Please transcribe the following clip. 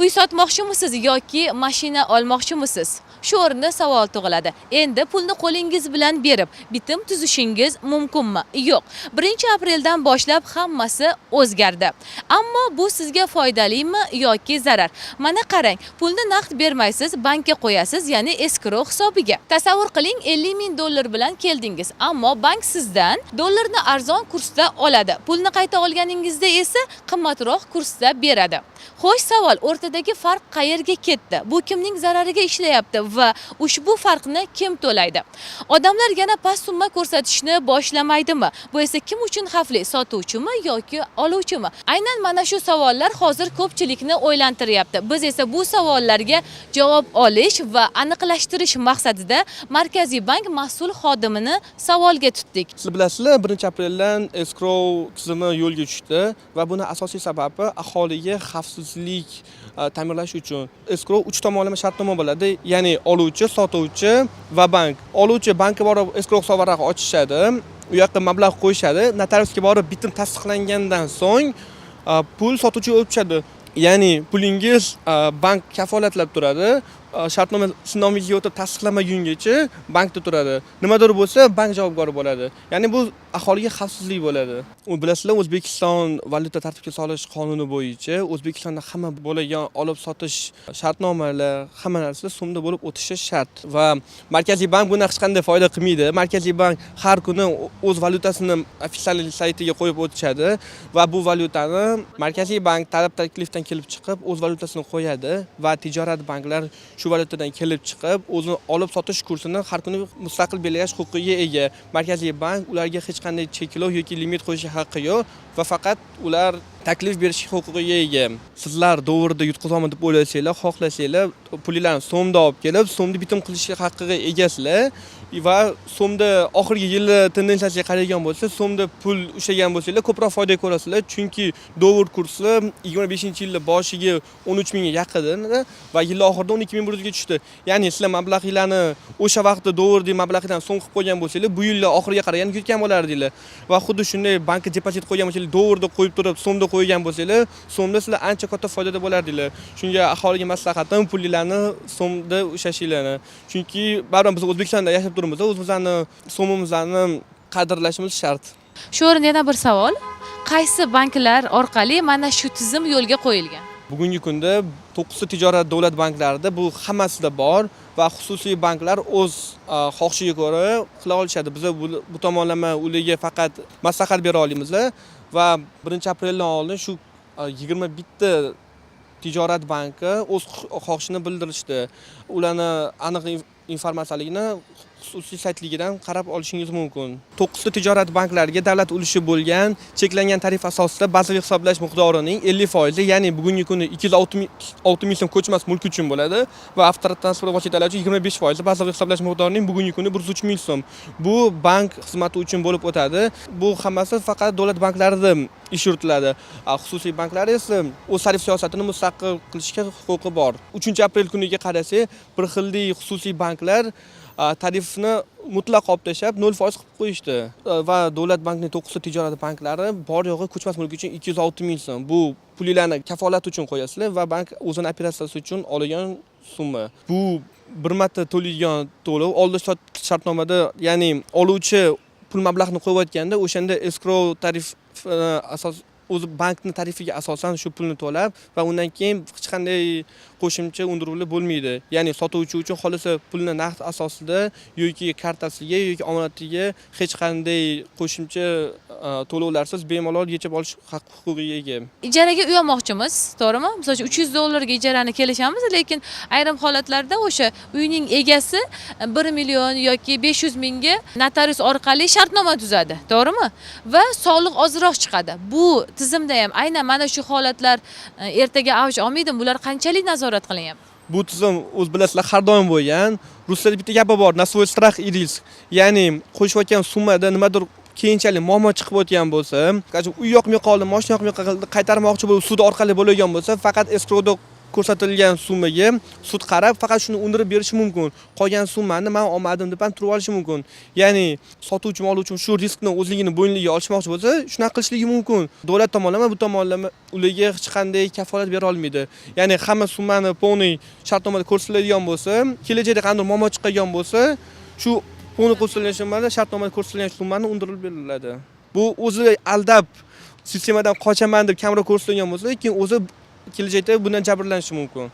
Uy sotmoqchimisiz yoki mashina olmoqchimisiz? Shu o'rinda savol tug'iladi. Endi pulni qo'lingiz bilan berib, bitim tuzishingiz mumkinmi? Yo'q. 1-apreldan boshlab hammasi o'zgardi. Ammo bu sizga foydalimi yoki zarar? Mana qarang, pulni naqd bermaysiz, bankka qo'yasiz, ya'ni escrow hisobiga. Tasavvur qiling, 50 ming dollar bilan keldingiz, ammo bank sizdan dollarni arzon kursda oladi. Pulni qayta olganingizda esa qimmatroq kursda beradi. Xo'sh, savol, o'rtadagi farq qayerga ketdi? Bu kimning zarariga ishlayapti va ushbu farqni kim to'laydi? Odamlar yana past summa ko'rsatishni boshlamaydimi? Bu esa kim uchun xavfli? Sotuvchimi yoki oluvchimi? Aynan mana shu savollar hozir ko'pchilikni o'ylantiryapti. Biz esa bu savollarga javob olish va aniqlashtirish maqsadida Markaziy bank mas'ul xodimini savolga tutdik. Siz bilasizlar, 1-apreldan escrow tizimi yo'lga tushdi va buni asosiy sababi aholiga xavfsizlik ta'minlash uchun. Escrow 3 tomonlama shartnoma bo'ladi, ya'ni oluvchi, sotuvchi va bank. Oluvchi bankka borib escrow hisobvaraq ochishadi, u yoqqa mablag' qo'yishadi, notariusga borib bitim tasdiqlangandan so'ng pul sotuvchiga o'tib tushadi. Ya'ni pulingiz bank kafolatlab turadi. Shartnoma sinovingizga o'tib tasdiqlamagungacha bankda turadi. Nimadir bo'lsa, bank javobgar bo'ladi. Ya'ni bu aholiga xavfsizlik bo'ladi. Bilasizlar, O'zbekiston valyuta tartibga solish qonuni bo'yicha O'zbekistonda hamma bo'lgan olib sotish shartnomalar, hamma narsa so'mda bo'lib o'tishi shart va Markaziy bank buni hech qanday foyda qilmaydi. Markaziy bank har kuni o'z valyutasini ofitsial saytiga qo'yib o'tishadi va bu valyutani Markaziy bank talab taklifdan kelib chiqib o'z valyutasini qo'yadi va tijorat banklar shu valyutadan kelib chiqib o'zini olib sotish kursini har kuni mustaqil belgilash huquqiga ega. Markaziy bank ularga hech qanday cheklov yoki limit qo'yish haqqi yo'q va faqat ular taklif berish huquqiga ega. Sizlar dovrida yutqazaman deb o'ylasanglar, xohlasanglar, pullarni so'mda olib kelib, so'mda bitim qilish haqqiga egasizlar va so'mda oxirgi yilni tendensiyasiga qaragan bo'lsa, so'mda pul ushlagan bo'lsanglar, ko'proq foyda ko'rasizlar, chunki dollar kursi 25-yilning boshiga 13 mingga yaqin va yil oxirida 12 ming ga tushdi. Ya'ni sizlar mablag'inglarni o'sha vaqtda dollardagi mablag'dan so'm qilib qo'ygan bo'lsanglar, bu yillar oxiriga qaraganda yutgan bo'lardinglar. Va xuddi shunday bankka depozit qo'ygan bo'lsanglar, dollarda qo'yib turib, so'mda qo'ygan bo'lsanglar, so'mda sizlar ancha katta foydada bo'lardinglar. Shunga aholiga maslahatim, pullarni so'mda ushlashinglarni. Chunki baribir biz O'zbekistonda yashab turibmiz, o'zimizning so'mimizni qadrlashimiz shart. Shu o'rinda yana bir savol. Qaysi banklar orqali mana shu tizim yo'lga qo'yilgan? Bugungi kunda 9 tijorat davlat banklarida bu hammasida bor va xususiy banklar o'z xohishiga ko'ra qila olishadi. Biz bu tomonlama ularga faqat maslahat bera olamiz va 1-apreldan oldin shu 21 ta tijorat banki o'z xohishini bildirishdi. Ularni aniq informatsiyaligini xususiy saytligidan qarab olishingiz mumkin. 9 ta tijorat banklariga davlat ulushi bo'lgan cheklangan tarif asosida bazaviy hisoblash miqdorining 50%, ya'ni bugungi kunda 206 ming so'm ko'chmas mulk uchun bo'ladi va avtotransport vositalari uchun 25% bazaviy hisoblash miqdorining bugungi kunda 103 ming so'm. Bu bank xizmati uchun bo'lib o'tadi. Bu hammasi faqat davlat banklarida ish yuritiladi. Xususiy banklar esa o'z tarif siyosatini mustaqil qilishga huquqi bor. 3-aprel kuniga qarasak, bir xillik xususiy banklar tarifni mutlaq olib tashlab 0% qilib qo'yishdi va davlat bankining 9 ta tijorat banklari bor yo'g'i ko'chmas mulk uchun 206 ming so'm. Bu pullarni kafolat uchun qo'yasizlar va bank o'zini operatsiyasi uchun olgan summa. Bu bir marta to'laydigan to'lov oldi shartnomada, ya'ni oluvchi pul mablag'ini qo'yayotganda o'shanda escrow tarif asos o'zi bankning tarifiga asosan shu pulni to'lab va undan keyin hech qanday qo'shimcha undiruvlar bo'lmaydi. Ya'ni sotuvchi uchun xolisa pulni naqd asosida yoki kartasiga yoki omonatiga hech qanday qo'shimcha to'lovlarsiz bemalol yechib olish huquqiga ega. Ijaraga uy olmoqchimiz, to'g'rimi? Masalan, 300 dollarga ijarani kelishamiz, lekin ayrim holatlarda o'sha uyning egasi 1 million yoki 500 mingga notarius orqali shartnoma tuzadi, to'g'rimi? Va soliq ozroq chiqadi. Bu tizimda ham aynan mana shu holatlar ertaga avj olmaydimi? Bular qanchalik nazorat qilinyapti? Bu tizim o'z bilasizlar har doim bo'lgan. Ruslarda bitta gapi bor, na svой страх и риск. Ya'ni qo'shayotgan summada nimadir keyinchalik muammo chiqib o'tgan bo'lsa, uy yoqmay qoldi, mashina yoqmay qoldi, qaytarmoqchi bo'lib sud orqali bo'lgan bo'lsa, faqat escrowda ko'rsatilgan summaga sud qarab faqat shuni undirib berishi mumkin. Qolgan summani men olmadim deb ham turib olishi mumkin. Ya'ni sotuvchi mol uchun shu riskni o'zligini bo'yniga olishmoqchi bo'lsa, shunaqa qilishligi mumkin. Davlat tomonlama bu tomonlama ularga hech qanday kafolat bera olmaydi. Ya'ni hamma summani poni shartnomada ko'rsatiladigan bo'lsa, kelajakda qanday muammo chiqadigan bo'lsa, shu poni ko'rsatilgan summada shartnomada ko'rsatilgan summani undirib beriladi. Bu o'zi aldab sistemadan qochaman deb kamroq ko'rsatilgan bo'lsa, keyin o'zi kelajakda bundan jabrlanishi mumkin.